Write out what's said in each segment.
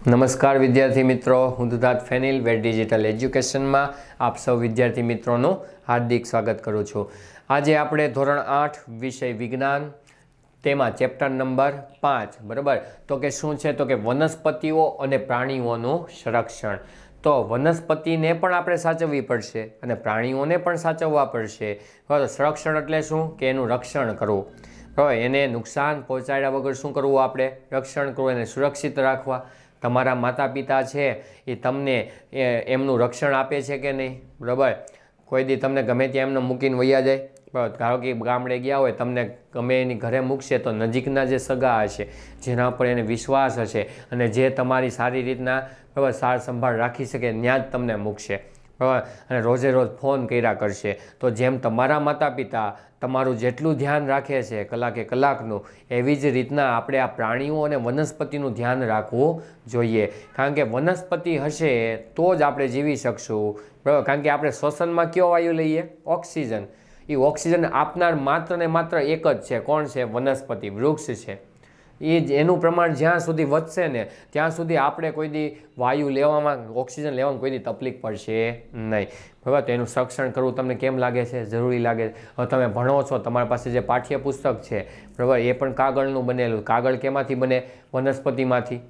નમસ્કાર વિદ્યાર્થી મિત્રો, હું દુધાત ફેનિલ વેટ ડિજિટલ એજ્યુકેશનમાં આપ સૌ વિદ્યાર્થી મિત્રોનું હાર્દિક સ્વાગત કરું છું। આજે આપણે ધોરણ 8 વિષય વિજ્ઞાન તેમાં ચેપ્ટર નંબર 5 બરાબર તો કે શું છે તો કે વનસ્પતિઓ અને પ્રાણીઓનું સંરક્ષણ। તો વનસ્પતિને પણ આપણે સાચવવી પડશે અને પ્રાણીઓને પણ સાચવવા પડશે। બરાબર, સંરક્ષણ એટલે શું કે એનું રક્ષણ કરવું, બરાબર, એને નુકસાન પહોંચાડ્યા વગર શું કરવું, આપણે રક્ષણ કરવું, એને સુરક્ષિત રાખવા। તમારા માતા પિતા છે એ તમને એમનું રક્ષણ આપે છે કે નહીં, બરાબર? કોઈ દી તમને ગમે ત્યાં એમને મૂકીને વયા જાય, બરાબર? ધારો કે ગામડે ગયા હોય, તમને ગમે એની ઘરે મૂકશે તો નજીકના જે સગા હશે, જેના પર એને વિશ્વાસ હશે અને જે તમારી સારી રીતના બરાબર સાર સંભાળ રાખી શકે ત્યાં જ તમને મૂકશે, બરાબર? અને રોજે રોજ ફોન કર્યા કરશે। તો જેમ તમારા માતા પિતા તમારું જેટલું ધ્યાન રાખે છે કલાકે કલાકનું, એવી જ રીતના આપણે આ પ્રાણીઓ અને વનસ્પતિનું ધ્યાન રાખવું જોઈએ। કારણ કે વનસ્પતિ હશે તો જ આપણે જીવી શકશું, બરાબર? કારણ કે આપણે શ્વસનમાં કયો વાયુ લઈએ? ઓક્સિજન। એ ઓક્સિજન આપનાર માત્ર ને માત્ર એક જ છે, કોણ છે? વનસ્પતિ, વૃક્ષ છે। એ જ એનું પ્રમાણ જ્યાં સુધી વધશે ને ત્યાં સુધી આપણે કોઈ દી વાયુ લેવામાં, ઓક્સિજન લેવામાં કોઈ દી તકલીફ પડશે નહીં, બરાબર? તો એનું સંરક્ષણ કરવું તમને કેમ લાગે છે? જરૂરી લાગે છે। હવે તમે ભણો છો, તમારી પાસે જે પાઠ્યપુસ્તક છે, બરાબર, એ પણ કાગળનું બનેલું। કાગળ કેમાંથી બને? વનસ્પતિમાંથી,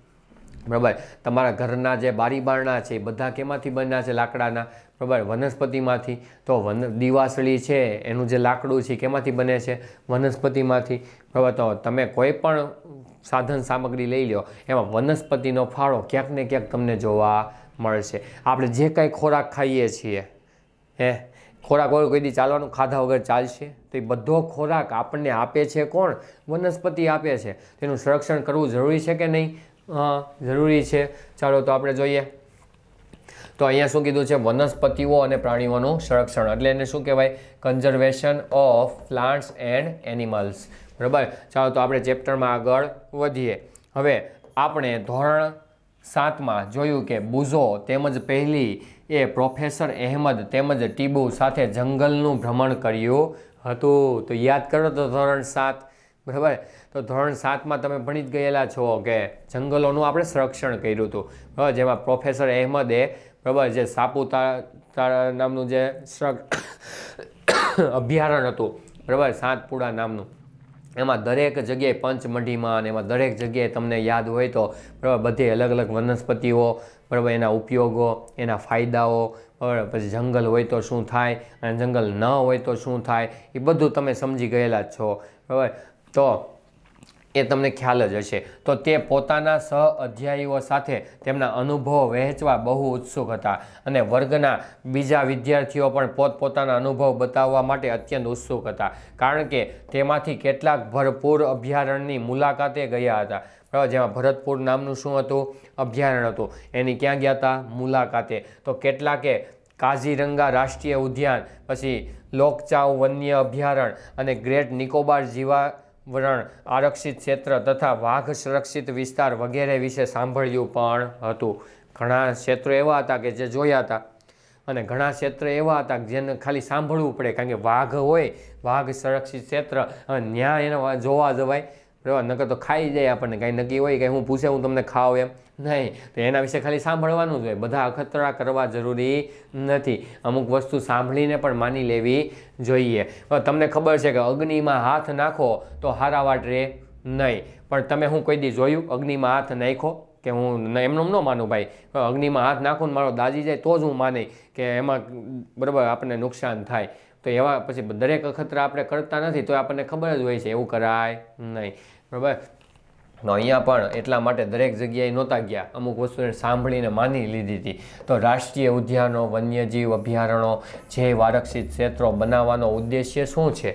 બરાબર? તમારા ઘરના જે બારી બારણા છે એ બધા કેમાંથી બન્યા છે? લાકડાના, બરાબર, વનસ્પતિમાંથી। તો દીવાસળી છે એનું જે લાકડું છે કેમાંથી બને છે? વનસ્પતિમાંથી, બરાબર? તો તમે કોઈ પણ સાધન સામગ્રી લઈ લો, એમાં વનસ્પતિનો ફાળો ક્યાંક ને ક્યાંક તમને જોવા મળશે। આપણે જે કાંઈ ખોરાક ખાઈએ છીએ, ખોરાક વગર કોઈ દી ચાલવાનું? ખાધા વગર ચાલશે? તો એ બધો ખોરાક આપણને આપે છે કોણ? વનસ્પતિ આપે છે। તેનું સંરક્ષણ કરવું જરૂરી છે કે નહીં? હા, જરૂરી છે। ચાલો તો આપણે જોઈએ। તો અહીંયા શું કીધું છે? વનસ્પતિઓ અને પ્રાણીઓનું સંરક્ષણ, એટલે એને શું કહેવાય? Conservation of plants and animals, બરાબર? ચાલો તો આપણે ચેપ્ટરમાં આગળ વધીએ। હવે આપણે ધોરણ 7માં જોયું કે બુઝો તેમજ પહેલી એ પ્રોફેસર અહેમદ તેમજ ટીબુ સાથે જંગલનું ભ્રમણ કર્યું હતું। તો યાદ કરો તો ધોરણ 7, બરાબર? તો ધોરણ 7માં તમે ભણી જ ગયેલા છો કે જંગલોનું આપણે સંરક્ષણ કર્યું હતું, બરાબર? જેમાં પ્રોફેસર અહેમદે, બરાબર, જે સાપુતારા નામનું જે અભયારણ્ય હતું, બરાબર, સાતપુડા નામનું, એમાં દરેક જગ્યાએ પંચમઢીમાં, એમાં દરેક જગ્યાએ તમને યાદ હોય તો, બરાબર, બધી અલગ અલગ વનસ્પતિઓ, બરાબર, એના ઉપયોગો, એના ફાયદાઓ, બરાબર, પછી જંગલ હોય તો શું થાય અને જંગલ ન હોય તો શું થાય, એ બધું તમે સમજી ગયેલા જ છો, બરાબર? તો એ તમને ખ્યાલ જ હશે। તો તે પોતાના સહ અધ્યાયીઓ સાથે તેમના અનુભવો વહેંચવા બહુ ઉત્સુક હતા અને વર્ગના બીજા વિદ્યાર્થીઓ પણ પોતપોતાના અનુભવ બતાવવા માટે અત્યંત ઉત્સુક હતા, કારણ કે તેમાંથી કેટલાક ભરપૂર અભયારણ્યની મુલાકાતે ગયા હતા, બરાબર? જેમાં ભરતપુર નામનું શું હતું? અભયારણ્ય હતું। એની ક્યાં ગયા હતા? મુલાકાતે। તો કેટલાકે કાઝીરંગા રાષ્ટ્રીય ઉદ્યાન, પછી લોકચાવ વન્ય અભયારણ્ય અને ગ્રેટ નિકોબાર જીવાવરણ આરક્ષિત ક્ષેત્ર તથા વાઘ સંરક્ષિત વિસ્તાર વગેરે વિશે સાંભળ્યું પણ હતું। ઘણા ક્ષેત્રો એવા હતા કે જે જોયા હતા અને ઘણા ક્ષેત્ર એવા હતા કે જેને ખાલી સાંભળવું પડે, કારણ કે વાઘ હોય, વાઘ સંરક્ષિત ક્ષેત્ર, અને ત્યાં એને જોવા જવાય, બરાબર? નકર તો ખાઈ જાય આપણને, કાંઈ નક્કી હોય કે હું પૂછે હું તમને ખાવ એમ નહીં, તો એના વિશે ખાલી સાંભળવાનું જ હોય। બધા અખતરા કરવા જરૂરી નથી, અમુક વસ્તુ સાંભળીને પણ માની લેવી જોઈએ। તમને ખબર છે કે અગ્નિમાં હાથ નાખો તો હારાવાટ રહે નહીં, પણ તમે હું કોઈ દી જોયું અગ્નિમાં હાથ નાખ્યો? કે હું એમનું ન માનું ભાઈ, અગ્નિમાં હાથ નાખું ને મારો દાજી જાય તો જ હું માની કે એમાં, બરાબર, આપણને નુકસાન થાય। તો એવા પછી દરેક અખતરા આપણે કરતા નથી, તો આપણને ખબર જ હોય છે એવું કરાય નહીં, બરાબર? તો અહીંયા પણ એટલા માટે દરેક જગ્યાએ નહોતા ગયા, અમુક વસ્તુને સાંભળીને માની લીધી હતી। તો રાષ્ટ્રીય ઉદ્યાનો, વન્યજીવ અભયારણ્યો, જૈવ આરક્ષિત ક્ષેત્રો બનાવવાનો ઉદ્દેશ્ય શું છે?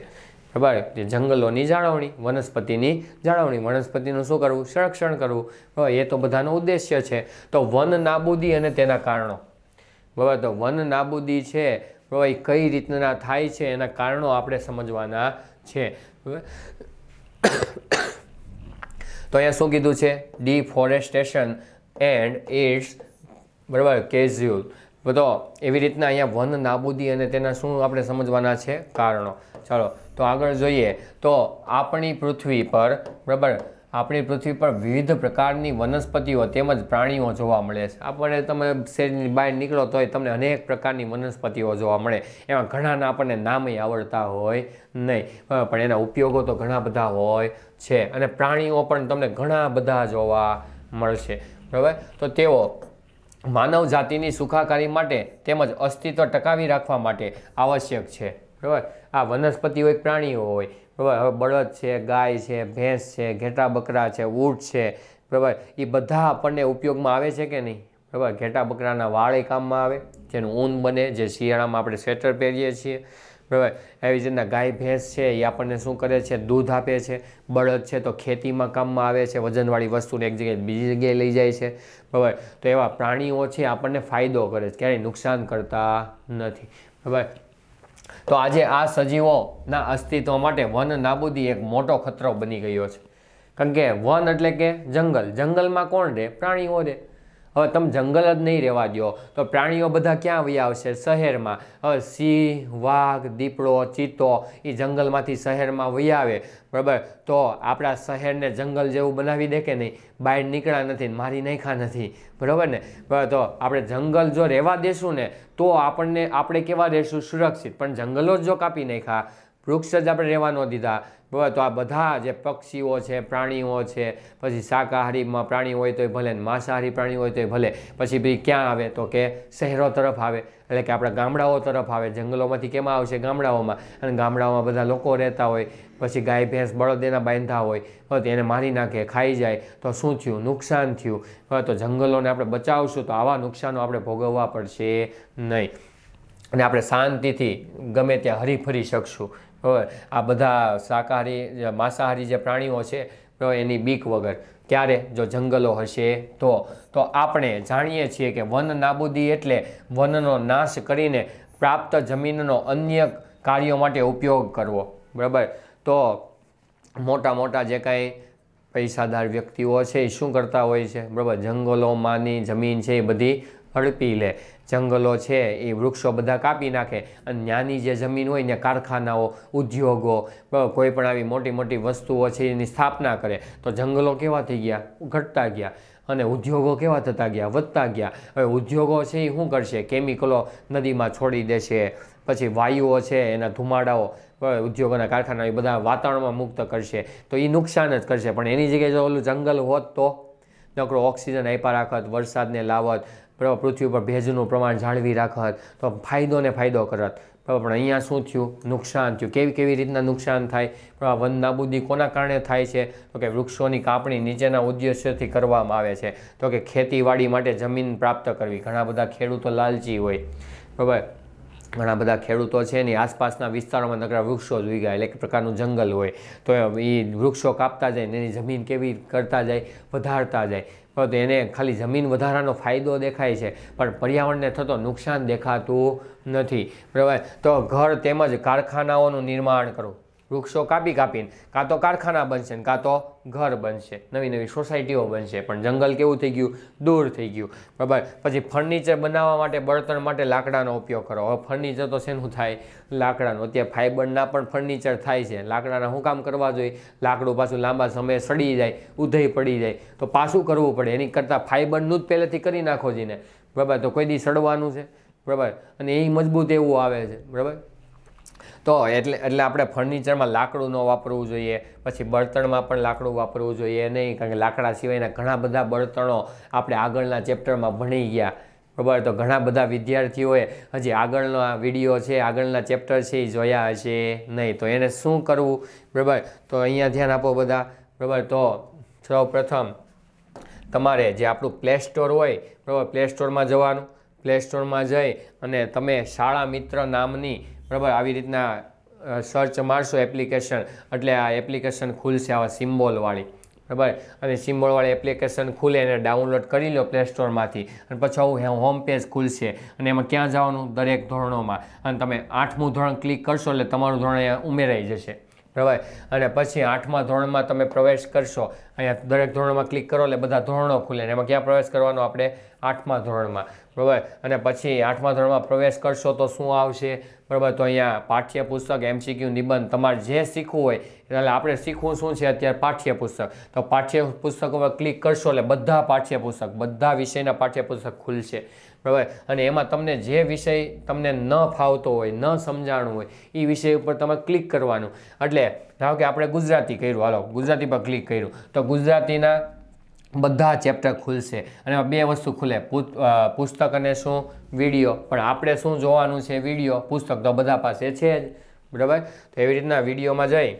બરાબર, જંગલોની જાળવણી, વનસ્પતિની જાળવણી, વનસ્પતિનું શું કરવું? સંરક્ષણ કરવું, બરાબર? એ તો બધાનો ઉદ્દેશ્ય છે। તો વન નાબૂદી અને તેના કારણો, બરાબર? તો વન નાબૂદી છે, બરાબર, એ કઈ રીતના થાય છે એના કારણો આપણે સમજવાના છે, બરાબર? તો અહીંયા શું કીધું છે? ડિફોરેસ્ટેશન એન્ડ ઇટ્સ, બરાબર, કેઝ્યુઅલ, તો એવી રીતના અહીંયા વન નાબૂદી અને તેના શું આપણે સમજવાના છે? કારણો। ચાલો તો આગળ જોઈએ। તો આપણી પૃથ્વી પર, બરાબર, આપણી પૃથ્વી પર વિવિધ પ્રકારની વનસ્પતિઓ તેમજ પ્રાણીઓ જોવા મળે છે. આપણને તમે શહેરની બહાર નીકળો તોય તમને અનેક પ્રકારની વનસ્પતિઓ જોવા મળે. એમાં ઘણાના આપણને નામય આવડતા હોય નહીં, પણ એના ઉપયોગો તો ઘણા બધા હોય છે. અને પ્રાણીઓ પણ તમને ઘણા બધા જોવા મળશે. બરાબર, તો તેઓ માનવ જાતિની સુખાકારી માટે તેમજ અસ્તિત્વ ટકાવી રાખવા માટે આવશ્યક છે. બરાબર, આ વનસ્પતિ હોય, પ્રાણીઓ હોય. બરાબર, હવે બળદ છે, ગાય છે, ભેંસ છે, ઘેટા બકરા છે, ઊંટ છે. બરાબર, એ બધા આપણને ઉપયોગમાં આવે છે કે નહીં? બરાબર, ઘેટા બકરાના વાળ એ કામમાં આવે, જેનું ઊન બને, જે શિયાળામાં આપણે સ્વેટર પહેરીએ છીએ. બરાબર, એવી જ રીતના ગાય ભેંસ છે એ આપણને શું કરે છે? દૂધ આપે છે. બળદ છે તો ખેતીમાં કામમાં આવે છે, વજનવાળી વસ્તુને એક જગ્યાએ બીજી જગ્યાએ લઈ જાય છે. બરાબર, તો એવા પ્રાણીઓ છે આપણને ફાયદો કરે છે, ક્યારેય નુકસાન કરતા નથી. બરાબર, તો આજે આ સજીવોના અસ્તિત્વ માટે વન નાબૂદી એક મોટો ખતરો બની ગયો છે. કારણ કે વન એટલે કે જંગલ. જંગલમાં કોણ રહે? પ્રાણીઓ રહે. હવે તમે જંગલ જ નહીં રહેવા દો તો પ્રાણીઓ બધા ક્યાં વહી આવશે? શહેરમાં. હવે સિંહ, વાઘ, દીપડો, ચિત્તો એ જંગલમાંથી શહેરમાં વહી આવે. બરાબર, તો આપણા શહેરને જંગલ જેવું બનાવી દે કે નહીં? બહાર નીકળ્યા નથી, મારી નાખ્યા નથી. બરાબર ને? બરાબર, તો આપણે જંગલ જો રહેવા દેશું ને તો આપણે કેવા રહેશું? સુરક્ષિત. પણ જંગલો જ જો કાપી નાખ્યા, વૃક્ષ જ આપણે રહેવા ન દીધા, બરાબર, તો આ બધા જે પક્ષીઓ છે, પ્રાણીઓ છે, પછી શાકાહારીમાં પ્રાણી હોય તોય ભલે, માંસાહારી પ્રાણી હોય તોય ભલે, પછી ભાઈ ક્યાં આવે? તો કે શહેરો તરફ આવે, એટલે કે આપણા ગામડાઓ તરફ આવે. જંગલોમાંથી કેમાં આવશે? ગામડાઓમાં. અને ગામડાઓમાં બધા લોકો રહેતા હોય, પછી ગાય ભેંસ બળદ એના બાંધા હોય, તો એને મારી નાખે, ખાઈ જાય, તો શું થયું? નુકસાન થયું. તો જંગલોને આપણે બચાવશું તો આવા નુકસાનો આપણે ભોગવવા પડશે નહીં, અને આપણે શાંતિથી ગમે ત્યાં હરીફરી શકશું. બરાબર, આ બધા શાકાહારી માંસાહારી જે પ્રાણીઓ છે એની બીક વગર. ક્યારે? જો જંગલો હશે તો આપણે જાણીએ છીએ કે વન નાબૂદી એટલે વનનો નાશ કરીને પ્રાપ્ત જમીનનો અન્ય કાર્યો માટે ઉપયોગ કરવો. બરાબર, તો મોટા મોટા જે કાંઈ પૈસાદાર વ્યક્તિઓ છે એ શું કરતા હોય છે? બરાબર, જંગલોમાંની જમીન છે એ બધી હડપી લે. જંગલો છે એ વૃક્ષો બધા કાપી નાખે અને ત્યાંની જે જમીન હોય ને કારખાનાઓ, ઉદ્યોગો, કોઈ પણ આવી મોટી મોટી વસ્તુઓ છે એની સ્થાપના કરે. તો જંગલો કેવા થઈ ગયા? ઘટતા ગયા. અને ઉદ્યોગો કેવા થતા ગયા? વધતા ગયા. હવે ઉદ્યોગો છે એ શું કરશે? કેમિકલો નદીમાં છોડી દેશે, પછી વાયુઓ છે એના ધુમાડાઓ ઉદ્યોગોના કારખાના એ બધા વાતાવરણમાં મુક્ત કરશે, તો એ નુકસાન જ કરશે. પણ એની જગ્યાએ જો ઓલું જંગલ હોત તો નકરો ઓક્સિજન આપ્યા રાખત, વરસાદને લાવત, બરાબર, પૃથ્વી પર ભેજનું પ્રમાણ જાળવી રાખત, તો ફાયદો ને ફાયદો કરત. બરાબર, પણ અહીંયા શું થયું? નુકસાન થયું. કેવી રીતના નુકસાન થાય? બરાબર, વન નાબૂદી કોના કારણે થાય છે? તો કે વૃક્ષોની કાપણી નીચેના ઉદ્દેશ્યથી કરવામાં આવે છે. તો કે ખેતીવાડી માટે જમીન પ્રાપ્ત કરવી. ઘણા બધા ખેડૂતો લાલચી હોય. બરાબર, ઘણા બધા ખેડૂતો છે એની આસપાસના વિસ્તારોમાં નકરા વૃક્ષો જ ઉગ્યા, એટલે એક પ્રકારનું જંગલ હોય. તો એ વૃક્ષો કાપતા જાય ને એની જમીન કેવી કરતા જાય? વધારતા જાય. તો એને ખાલી જમીન વધારાનો ફાયદો દેખાય છે, પણ પર્યાવરણને થતો નુકસાન દેખાતું નથી. બરાબર, તો ઘર તેમજ કારખાનાઓનું નિર્માણ કરવું. વૃક્ષો કાપીને કાં તો કારખાના બનશે ને કાં તો ઘર બનશે, નવી નવી સોસાયટીઓ બનશે. પણ જંગલ કેવું થઈ ગયું? દૂર થઈ ગયું. બરાબર, પછી ફર્નિચર બનાવવા માટે, બળતણ માટે લાકડાનો ઉપયોગ કરો. હવે ફર્નિચર તો શેનું થાય? લાકડાનું. અત્યારે ફાઇબરના પણ ફર્નિચર થાય છે. લાકડાના શું કામ કરવા જોઈએ? લાકડું પાછું લાંબા સમયે સડી જાય, ઉધઈ પડી જાય, તો પાછું કરવું પડે. એની કરતાં ફાઇબરનું જ પહેલેથી કરી નાખો જઈને. બરાબર, તો કોઈ દી સડવાનું છે. બરાબર, અને એ મજબૂત એવું આવે છે. બરાબર, તો એટલે આપણે ફર્નિચરમાં લાકડું ન વાપરવું જોઈએ. પછી બળતણમાં પણ લાકડું વાપરવું જોઈએ નહીં, કારણ કે લાકડા સિવાયના ઘણા બધા બળતણો આપણે આગળના ચેપ્ટરમાં ભણી ગયા. બરાબર, તો ઘણા બધા વિદ્યાર્થીઓએ હજી આગળનો આ વિડીયો છે, આગળના ચેપ્ટર છે એ જોયા હશે નહીં. તો એને શું કરવું? બરાબર, તો અહીંયા ધ્યાન આપો બધા. બરાબર, તો સૌપ્રથમ તમારે જે આપણું પ્લે સ્ટોર હોય, બરાબર, પ્લે સ્ટોરમાં જવાનું. પ્લે સ્ટોરમાં જઈ અને તમે શાળા મિત્ર નામની, બરાબર, આવી રીતના સર્ચ મારશો એપ્લિકેશન, એટલે આ એપ્લિકેશન ખુલશે આવા સિમ્બોલવાળી. બરાબર, અને સિમ્બોલવાળી એપ્લિકેશન ખુલે એને ડાઉનલોડ કરી લો પ્લે સ્ટોરમાંથી, અને પછી આવું હોમ પેજ ખુલશે. અને એમાં ક્યાં જવાનું? દરેક ધોરણોમાં. અને તમે 8મું ધોરણ ક્લિક કરશો એટલે તમારું ધોરણ અહીંયા ઉમેરાઈ જશે. બરાબર, અને પછી 8મા ધોરણમાં તમે પ્રવેશ કરશો. અહીંયા દરેક ધોરણમાં ક્લિક કરો એટલે બધા ધોરણો ખુલે. એમાં ક્યાં પ્રવેશ કરવાનો? આપણે 8મા ધોરણમાં. બરાબર. અને પછી 8મા ધોરણમાં પ્રવેશ કરશો તો શું આવશે? બરાબર. તો અહીંયા પાઠ્યપુસ્તક, MCQ, નિબંધ, તમારે જે શીખવું હોય એટલે આપણે શીખવું શું છે અત્યારે? પાઠ્યપુસ્તક. તો પાઠ્યપુસ્તક ઉપર ક્લિક કરશો એટલે બધા પાઠ્યપુસ્તક, બધા વિષયના પાઠ્યપુસ્તક ખુલશે. બરાબર. અને એમાં તમને જે વિષય તમને ન ફાવતો હોય, ન સમજાણું હોય, એ વિષય ઉપર તમે ક્લિક કરવાનું. એટલે ધારો કે આપણે ગુજરાતી કર્યું, હાલો ગુજરાતી પર ક્લિક કર્યું તો ગુજરાતીના બધા ચેપ્ટર ખુલશે. અને એમાં બે વસ્તુ ખુલે, પુસ્તક અને શું? વિડીયો. પણ આપણે શું જોવાનું છે? વિડીયો. પુસ્તક તો બધા પાસે છે જ. બરાબર. તો એવી રીતના વિડીયોમાં જઈ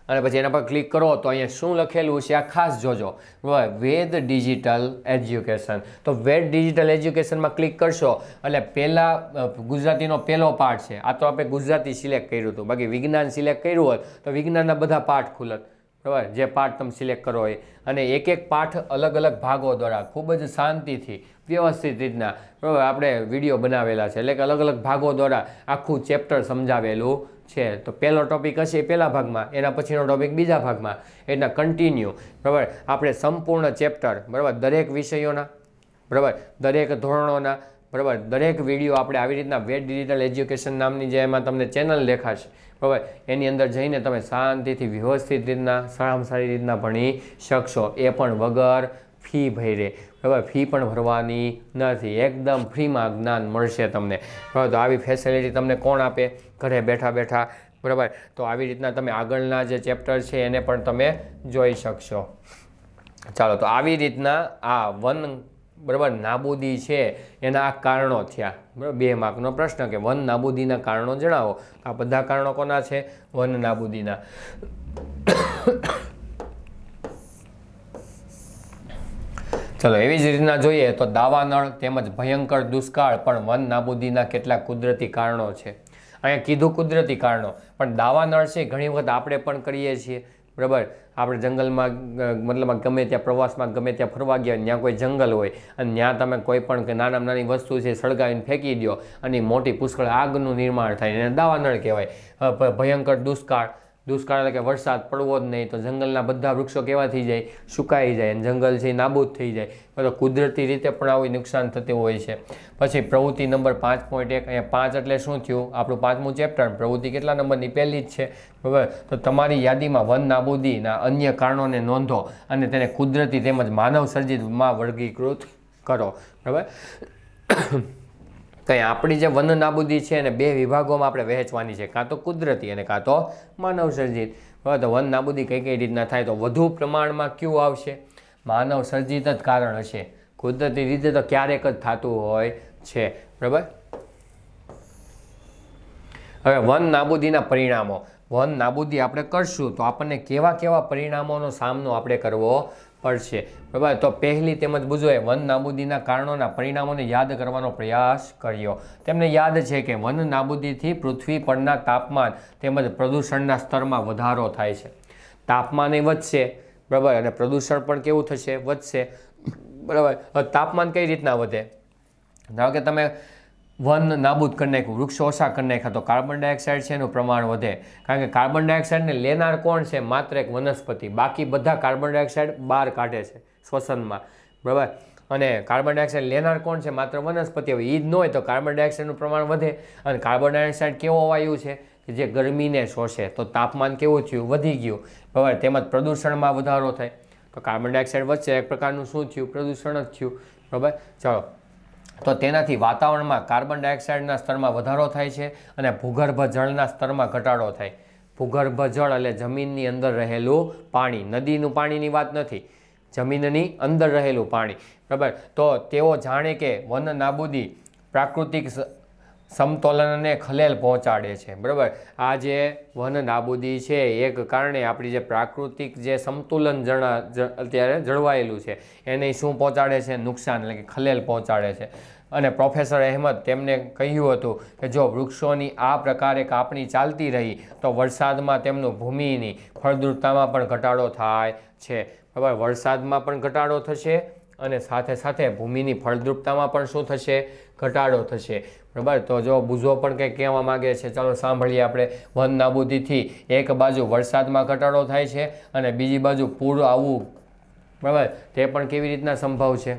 અને પછી એના પર ક્લિક કરો તો અહીંયા શું લખેલું છે આ ખાસ જોજો. બરાબર. વેદ ડિજિટલ એજ્યુકેશન. તો વેદ ડિજિટલ એજ્યુકેશનમાં ક્લિક કરશો એટલે પહેલાં ગુજરાતીનો પહેલો પાઠ છે. આ તો આપણે ગુજરાતી સિલેક્ટ કર્યું હતું, બાકી વિજ્ઞાન સિલેક્ટ કર્યું હોત તો વિજ્ઞાનના બધા પાઠ ખુલત. બરાબર. જે પાઠ તમે સિલેક્ટ કરો એ. અને એક એક પાઠ અલગ અલગ ભાગો દ્વારા ખૂબ જ શાંતિથી વ્યવસ્થિત રીતના બરાબર આપણે વિડીયો બનાવેલા છે. એટલે કે અલગ અલગ ભાગો દ્વારા આખું ચેપ્ટર સમજાવેલું છે. તો પહેલો ટોપિક હશે એ પહેલા ભાગમાં, એના પછીનો ટોપિક બીજા ભાગમાં, એના કન્ટિન્યુ. બરાબર. આપણે સંપૂર્ણ ચેપ્ટર બરાબર દરેક વિષયોના, બરાબર દરેક ધોરણોના, બરાબર દરેક વિડીયો આપણે આવી રીતના વેદ ડિજિટલ એજ્યુકેશન નામની જે એમાં તમને ચેનલ દેખાશે, બરાબર એની અંદર જઈને તમે શાંતિથી વ્યવસ્થિત રીતના સારામાં સારી રીતના ભણી શકશો. એ પણ વગર ફી ભરે. બરાબર. ફી પણ ભરવાની નથી, એકદમ ફ્રીમાં જ્ઞાન મળશે તમને. બરાબર. તો આવી ફેસિલિટી તમને કોણ આપે? ઘરે બેઠા બેઠા. બરાબર. તો આવી રીતના તમે આગળના જે ચેપ્ટર છે એને પણ તમે જોઈ શકશો. ચાલો, તો આવી રીતના આ વન બરાબર નાબૂદી છે એના આ કારણો થયા. બરાબર. 2 માર્કનો પ્રશ્ન કે વન નાબૂદીના કારણો જણાવો. આ બધા કારણો કોના છે? વન નાબૂદીના. ચલો, એવી જ રીતના જોઈએ તો દાવાનળ તેમજ ભયંકર દુષ્કાળ પણ વન નાબૂદીના કેટલાક કુદરતી કારણો છે. અહીંયા કીધું કુદરતી કારણો, પણ દાવાનળ છે ઘણી વખત આપણે પણ કરીએ છીએ. બરાબર. આપણે જંગલમાં મતલબ ગમે ત્યાં પ્રવાસમાં ગમે ત્યાં ફરવા ગયા, ત્યાં કોઈ જંગલ હોય અને ત્યાં તમે કોઈ પણ નાનામાં નાની વસ્તુ છે સળગાવીને ફેંકી દો અને મોટી પુષ્કળ આગનું નિર્માણ થાય, એને દાવાનળ કહેવાય. ભયંકર દુષ્કાળ. દુષ્કાળ એટલે કે વરસાદ પડવો જ નહીં તો જંગલના બધા વૃક્ષો કેવા થઈ જાય? સુકાઈ જાય અને જંગલ છે નાબૂદ થઈ જાય. તો કુદરતી રીતે પણ આવું નુકસાન થતું હોય છે. પછી પ્રવૃત્તિ નંબર 5.1. અહીંયા 5 એટલે શું થયું? આપણું 5મું ચેપ્ટર. પ્રવૃત્તિ કેટલા નંબરની? પહેલી જ છે. બરાબર. તો તમારી યાદીમાં વન નાબૂદીના અન્ય કારણોને નોંધો અને તેને કુદરતી તેમજ માનવ સર્જિતમાં વર્ગીકૃત કરો. બરાબર. કંઈ આપણી જે વન નાબૂદી છે એને 2 વિભાગોમાં આપણે વહેંચવાની છે, કાં તો કુદરતી અને કાં તો માનવ સર્જિત. બરાબર. તો વન નાબૂદી કઈ રીતના થાય? તો વધુ પ્રમાણમાં કયું આવશે? માનવ સર્જિત જ કારણ હશે. કુદરતી રીતે તો ક્યારેક જ થતું હોય છે. બરાબર. હવે વન નાબૂદીના પરિણામો. વન નાબૂદી આપણે કરશું તો આપણને કેવા કેવા પરિણામોનો સામનો આપણે કરવો પડશે? બરાબર. તો પહેલી તેમજ બુજોએ વન નાબૂદીના કારણોના પરિણામોને યાદ કરવાનો પ્રયાસ કર્યો. તેમને યાદ છે કે વન નાબૂદીથી પૃથ્વી પરના તાપમાન તેમજ પ્રદૂષણના સ્તરમાં વધારો થાય છે. તાપમાન એ વધશે. બરાબર. અને પ્રદૂષણ પણ કેવું થશે? વધશે. બરાબર. તાપમાન કઈ રીતના વધે? ધારો કે તમે વન નાબૂદ કરી નાખ્યું, વૃક્ષો ઓછા કરી નાખ્યા તો કાર્બન ડાયોક્સાઇડ છે એનું પ્રમાણ વધે. કારણ કે કાર્બન ડાયોક્સાઇડને લેનાર કોણ છે? માત્ર એક વનસ્પતિ. બાકી બધા કાર્બન ડાયોક્સાઇડ બહાર કાઢે છે શ્વસનમાં. બરાબર. અને કાર્બન ડાયોક્સાઇડ લેનાર કોણ છે? માત્ર વનસ્પતિ. હવે એ જ ન હોય તો કાર્બન ડાયોક્સાઇડનું પ્રમાણ વધે. અને કાર્બન ડાયોક્સાઇડ કેવો વાયુ છે કે જે ગરમીને શોષે, તો તાપમાન કેવું થયું? વધી ગયું. બરાબર. તેમજ પ્રદૂષણમાં વધારો થાય તો કાર્બન ડાયોક્સાઇડ વધશે. એક પ્રકારનું શું થયું? પ્રદૂષણ જ થયું. બરાબર. ચાલો, તો તેનાથી વાતાવરણમાં કાર્બન ડાયોક્સાઇડના સ્તરમાં વધારો થાય છે અને ભૂગર્ભ જળના સ્તરમાં ઘટાડો થાય. ભૂગર્ભ જળ એટલે જમીનની અંદર રહેલું પાણી. નદીનું પાણીની વાત નથી, જમીનની અંદર રહેલું પાણી. બરાબર. તો તેઓ જાણે કે વન નાબૂદી પ્રાકૃતિક સમતોલનને ખલેલ પહોંચાડે છે. બરાબર. આ જે વન નાબૂદી છે એક કારણે આપણી જે પ્રાકૃતિક જે સંતુલન અત્યારે જળવાયેલું છે એને શું પહોંચાડે છે? નુકસાન એટલે કે ખલેલ પહોંચાડે છે. અને પ્રોફેસર અહેમદ તેમને કહ્યું હતું કે જો વૃક્ષોની આ પ્રકારે કાપણી ચાલતી રહી તો વરસાદમાં તેમનું ભૂમિની ફળદ્રુપતામાં પણ ઘટાડો થાય છે. બરાબર. વરસાદમાં પણ ઘટાડો થશે અને સાથે સાથે ભૂમિની ફળદ્રુપતામાં પણ શું થશે? ઘટાડો થશે. બરાબર. તો જો બુઝો પણ કંઈક કહેવા માગે છે, ચાલો સાંભળીએ આપણે. વન નાબૂદીથી એક બાજુ વરસાદમાં ઘટાડો થાય છે અને બીજી બાજુ પૂર આવવું, બરાબર, તે પણ કેવી રીતના સંભવ છે?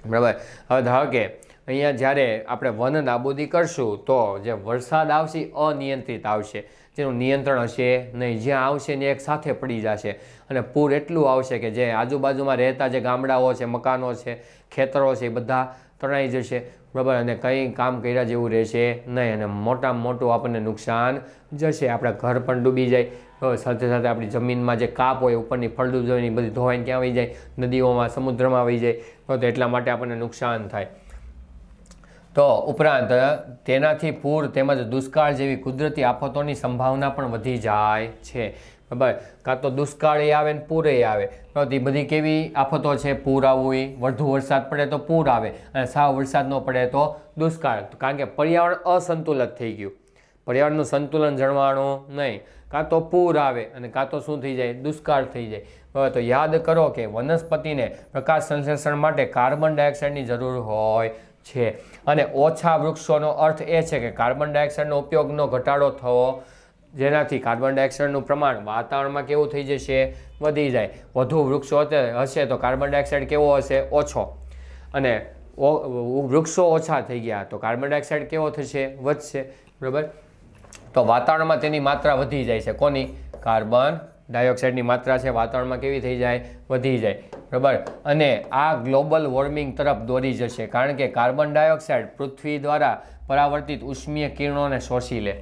બરાબર. હવે ધારો કે અહીંયા જ્યારે આપણે વન નાબૂદી કરશું તો જે વરસાદ આવશે અનિયંત્રિત આવશે, જેનું નિયંત્રણ હશે નહીં. જ્યાં આવશે ને એક સાથે પડી જશે અને પૂર એટલું આવશે કે જે આજુબાજુમાં રહેતા જે ગામડાઓ છે, મકાનો છે, ખેતરો છે, એ બધા તણાઈ જશે. બરાબર. અને કંઈ કામ કર્યા જેવું રહેશે નહીં અને મોટામાં મોટું આપણને નુકસાન જશે. આપણા ઘર પણ ડૂબી જાય. સાથે સાથે આપણી જમીનમાં જે કાપ હોય ઉપરની ફળદ્રુપ જમીન બધી ધોવાઈને ક્યાં વહી જાય, નદીઓમાં, સમુદ્રમાં વહી જાય. તો એટલા માટે આપણને નુકસાન થાય. તો ઉપરાંત તેનાથી પૂર તેમજ દુષ્કાળ જેવી કુદરતી આફતોની સંભાવના પણ વધી જાય છે. બરાબર. કાં તો દુષ્કાળ આવે ને પૂરે આવે. તો એ બધી કેવી આફતો છે? પૂર આવવું, વધુ વરસાદ પડે તો પૂર આવે અને સાવ વરસાદ ન પડે તો દુષ્કાળ. કારણ કે પર્યાવરણ અસંતુલિત થઈ ગયું. પર્યાવરણનું સંતુલન જળવાણું નહીં. કાં તો પૂર આવે અને કાં તો શું થઈ જાય? દુષ્કાળ થઈ જાય. બરાબર. તો યાદ કરો કે વનસ્પતિને પ્રકાશ સંશ્લેષણ માટે કાર્બન ડાયોક્સાઇડની જરૂર હોય છે અને ઓછા વૃક્ષોનો અર્થ એ છે કે કાર્બન ડાયોક્સાઇડનો ઉપયોગનો ઘટાડો થવો, જેનાથી કાર્બન ડાયોક્સાઇડનું પ્રમાણ વાતાવરણમાં કેવું થઈ જશે? વધી જાય. વધુ વૃક્ષો હશે તો કાર્બન ડાયોક્સાઇડ કેવો હશે? ઓછો. અને વૃક્ષો ઓછા થઈ ગયા તો કાર્બન ડાયોક્સાઇડ કેવો થશે? વધશે. બરાબર. તો વાતાવરણમાં તેની માત્રા વધી જાય છે. કોની? કાર્બન ડાયોક્સાઇડની માત્રા છે વાતાવરણમાં કેવી થઈ જાય? વધી જાય. બરાબર. અને આ ગ્લોબલ વોર્મિંગ તરફ દોરી જશે કારણ કે કાર્બન ડાયોક્સાઇડ પૃથ્વી દ્વારા પરાવર્તિત ઉષ્મીય કિરણોને શોષી લે.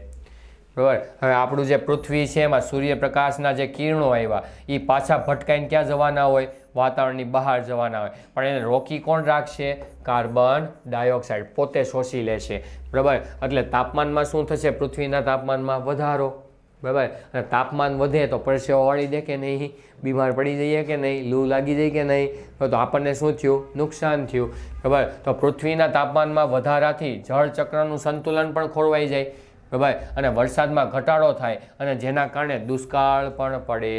બરાબર. હવે આપણું જે પૃથ્વી છે એમાં સૂર્યપ્રકાશના જે કિરણો આવ્યા એ પાછા ભટકાઈને ક્યાં જવાના હોય? વાતાવરણની બહાર જવાના હોય. પણ એને રોકી કોણ રાખશે? કાર્બન ડાયોક્સાઇડ પોતે શોષી લેશે. બરાબર. એટલે તાપમાનમાં શું થશે? પૃથ્વીના તાપમાનમાં વધારો. બરાબર. અને તાપમાન વધે તો પરસેવો વાળી દે કે નહીં? બીમાર પડી જઈએ કે નહીં? લૂ લાગી જાય કે નહીં? તો આપણને શું થયું? નુકસાન થયું. બરાબર. તો પૃથ્વીના તાપમાનમાં વધારાથી જળચક્રનું સંતુલન પણ ખોરવાઈ જાય. બરાબર. અને વરસાદમાં ઘટાડો થાય અને જેના કારણે દુષ્કાળ પણ પડે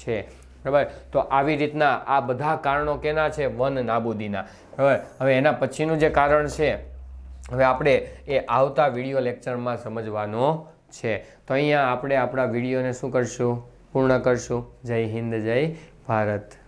છે. બરાબર. તો આવી રીતના આ બધા કારણો કેના છે? વન નાબૂદીના. બરાબર. હવે એના પછીનું જે કારણ છે હવે આપણે એ આવતા વિડીયો લેક્ચરમાં સમજવાનો છે. તો અહીંયા આપણે આપણા વિડીયોને શું કરશું? પૂર્ણ કરશું. જય હિન્દ, જય ભારત.